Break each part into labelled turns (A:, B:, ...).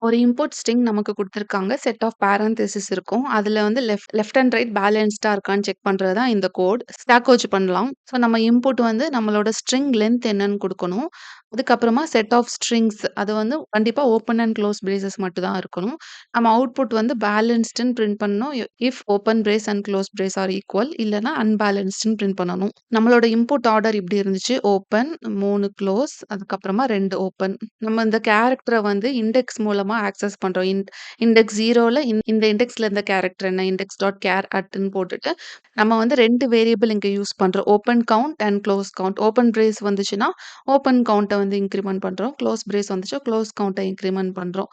A: ஒரு import string நமக்கு குடுத்துருக்காங்க. செட் ஆஃப் பேரந்தசிஸ் இருக்கும். அதுல வந்து லெஃப்ட் அண்ட் ரைட் பேலன்ஸ்டா இருக்கான்னு செக் பண்றது தான் இந்த கோட். ஸ்டாக் வச்சு பண்ணலாம். ஸோ நம்ம இன்புட் வந்து நம்மளோட ஸ்ட்ரிங் லென்த் என்னன்னு குடுக்கணும். அதுக்கப்புறமா செட் ஆஃப் ஸ்ட்ரிங்ஸ் அது வந்து கண்டிப்பா ஓப்பன் அண்ட் குளோஸ் பிரேஸஸ் மட்டும் தான் இருக்கணும். நம்ம அவுட்புட் வந்து பேலன்ஸ்டுன்னு பிரிண்ட் பண்ணணும். If open brace and close brace are equal இல்லன்னா அன்பேலன்ஸ்டுன்னு பிரிண்ட் பண்ணணும். நம்மளோட இன்புட் ஆர்டர் இப்படி இருந்துச்சு. ஓப்பன், 3 குளோஸ், அதுக்கப்புறமா 2 ஓப்பன். நம்ம இந்த கேரக்டர வந்து இண்டெக்ஸ் மூலமா ஆக்சஸ் பண்றோம். இண்டெக்ஸ் 0ல இந்த இண்டெக்ஸ்ல இருந்த கேரக்டர் என்ன? இண்டெக்ஸ் டாட் கேர் அட்ன்னு போட்டுட்டு, நம்ம வந்து 2 வேரியபிள் இங்க யூஸ் பண்றோம். Open count and close count. Open brace வந்துச்சுன்னா, ஓப்பன் கவுண்ட்ட வந்து இன்கிரிமெண்ட் பண்றோம். குளோஸ் பிரேஸ் வந்துச்சா, குளோஸ் கவுண்ட்ட இன்கிரிமெண்ட் பண்றோம்.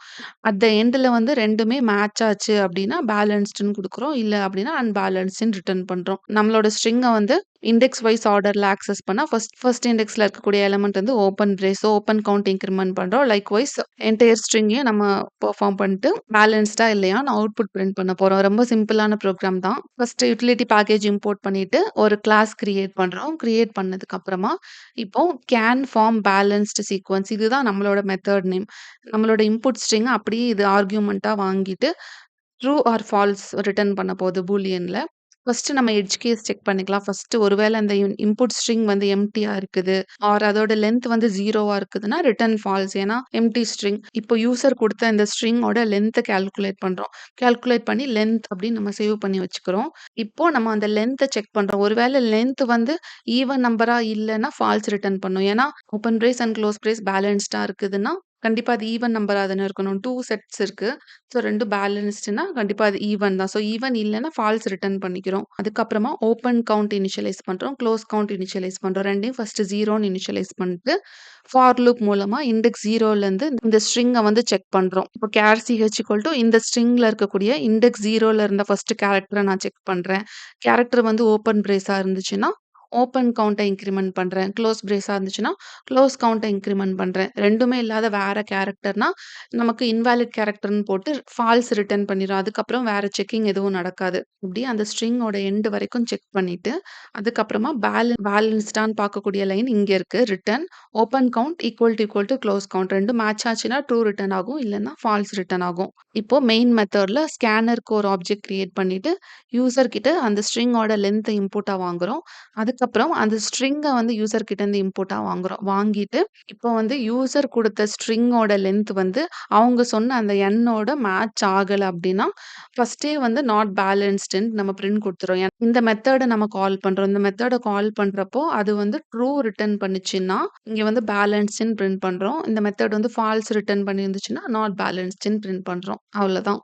A: அட் த எண்டுல வந்து 2மே மேட்ச் ஆச்சு அப்டின்னா, பேலன்ஸ்டுன்னு குடுக்குறோம். இல்ல அப்டின்னா, அன்பேலன்ஸ்டுன்னு ரிட்டர்ன் பண்றோம். நம்மளோட ஸ்ட்ரிங்க வந்து இண்டெக்ஸ் வைஸ் ஆர்டர்ல ஆக்சஸ் பண்ணா, ஃபர்ஸ்ட் இண்டெக்ஸ்ல இருக்கக்கூடிய எலிமெண்ட் வந்து open brace. Open count increment பண்றோம். லைக்வைஸ் என்டையர் ஸ்ட்ரிங்கையும் நம்ம பெர்ஃபார்ம் பண்ணிட்டு, பேலன்ஸ்டா இல்லையான்னு அவுட்புட் பிரிண்ட் பண்ண போறோம். ரொம்ப சிம்பிளான ப்ரோகிராம் தான். ஃபர்ஸ்ட் யுட்டிலிட்டி பேக்கேஜ் இம்போர்ட் பண்ணிட்டு, ஒரு கிளாஸ் கிரியேட் பண்றோம். கிரியேட் பண்ணதுக்கு அப்புறமா, இப்போ கேன் ஃபார்ம் பேலன்ஸ்டு சீக்வென்ஸ் இதுதான் நம்மளோட மெத்தட் நேம். நம்மளோட இன்புட் ஸ்ட்ரிங் அப்படியே இது ஆர்குமென்ட்டா வாங்கிட்டு, ட்ரூ ஆர் ஃபால்ஸ் ரிட்டர்ன் பண்ண போகுது பூலியன்ல. ஃபர்ஸ்ட் நம்ம எட்ஜ் கேஸ் செக் பண்ணிக்கலாம். ஃபர்ஸ்ட் ஒருவேள அந்த இன்புட் ஸ்ட்ரிங் வந்து எம்ப்டியா இருக்குது, ஆர் அதோட லென்த் வந்து 0வா இருக்குதுன்னா, ரிட்டர்ன் ஃபால்ஸ். ஏன்னா எம்ப்டி ஸ்ட்ரிங். இப்போ யூசர் குடுத்த இந்த ஸ்ட்ரிங்கோட லென்த்த கால்குலேட் பண்றோம். கால்குலேட் பண்ணி லென்த் அப்படின்னு நம்ம சேவ் பண்ணி வச்சுக்கிறோம். இப்போ நம்ம அந்த லென்த்த செக் பண்றோம். ஒருவேள லென்த் வந்து ஈவன் நம்பரா இல்லன்னா ஃபால்ஸ் ரிட்டர்ன் பண்ணும். ஏன்னா open brace and close brace பேலன்ஸ்டா இருக்குதுன்னா, கண்டிப்பா அது ஈவன் நம்பரா தானே இருக்கணும். 2 செட்ஸ் இருக்கு. ஸோ 2 பேலன்ஸ்டுன்னா கண்டிப்பா அது ஈவன் தான். ஸோ ஈவன் இல்லன்னா ஃபால்ஸ் ரிட்டர்ன் பண்ணிக்கிறோம். அதுக்கப்புறமா ஓப்பன் கவுண்ட் இனிஷியலைஸ் பண்றோம். குளோஸ் கவுண்ட் இனிஷியலைஸ் பண்றோம். 2யும் ஃபர்ஸ்ட் 0ன்னு இனிஷியலைஸ் பண்ணிட்டு, ஃபார் லூப் மூலமா இண்டெக்ஸ் 0லேருந்து இந்த ஸ்ட்ரிங்க வந்து செக் பண்றோம். இப்போ கேர் சிஹெச் ஈக்குவல் டூ இந்த ஸ்ட்ரிங்ல இருக்கக்கூடிய இண்டெக்ஸ் 0ல இருந்த ஃபர்ஸ்ட் கேரக்டர நான் செக் பண்றேன். கேரக்டர் வந்து ஓப்பன் பிரேஸா இருந்துச்சுன்னா, ஓப்பன் கவுண்ட்ட இன்கிரிமெண்ட் பண்றேன். குளோஸ் பிரேஸா இருந்துச்சுன்னா, குளோஸ் கவுண்ட்ட இன்கிரிமெண்ட் பண்றேன். 2மே இல்லாத வேற கேரக்டர்னா, நமக்கு இன்வாலிட் கேரக்டர்ன்னு போட்டு ஃபால்ஸ் ரிட்டர்ன் பண்ணிரும். அதுக்கப்புறம் வேற செக்கிங் எதுவும் நடக்காது. இப்படி அந்த ஸ்ட்ரிங்கோட எண்ட் வரைக்கும் செக் பண்ணிட்டு, அதுக்கப்புறமா பேலன்ஸ்டான்னு பார்க்கக்கூடிய லைன் இங்க இருக்கு. Return open count equal to close count 2 match ஆச்சுன்னா ட்ரூ ரிட்டர்ன் ஆகும். இல்லன்னா ஃபால்ஸ் ரிட்டர்ன் ஆகும். இப்போ மெயின் மெத்தட்ல ஸ்கேனருக்கு ஒரு ஆப்ஜெக்ட் கிரியேட் பண்ணிட்டு, யூசர் கிட்ட அந்த ஸ்ட்ரிங்கோட லென்த்த இன்புட்டா வாங்குறோம். அதுக்கப்புறம் அந்த ஸ்ட்ரிங்க வந்து யூசர் கிட்ட இருந்து இன்புட்டா வாங்குறோம். வாங்கிட்டு, இப்போ வந்து யூசர் குடுத்த ஸ்ட்ரிங்கோட லென்த் வந்து அவங்க சொன்ன அந்த எண்ணோட மேட்ச் ஆகல அப்டின்னா, ஃபர்ஸ்ட்டே வந்து நாட் பேலன்ஸ்டுன்னு நம்ம பிரிண்ட் குடுத்துருவோம். இந்த மெத்தட நம்ம கால் பண்றோம். இந்த மெத்தட கால் பண்றப்போ, அது வந்து ட்ரூ ரிட்டர்ன் பண்ணுச்சுன்னா, இங்க வந்து பேலன்ஸ்டுன்னு பிரிண்ட் பண்றோம். இந்த மெத்தட் வந்து ஃபால்ஸ் ரிட்டர்ன் பண்ணியிருந்துச்சுன்னா, நாட் பேலன்ஸ்டுன்னு பிரிண்ட் பண்றோம். அவ்வளோதான்.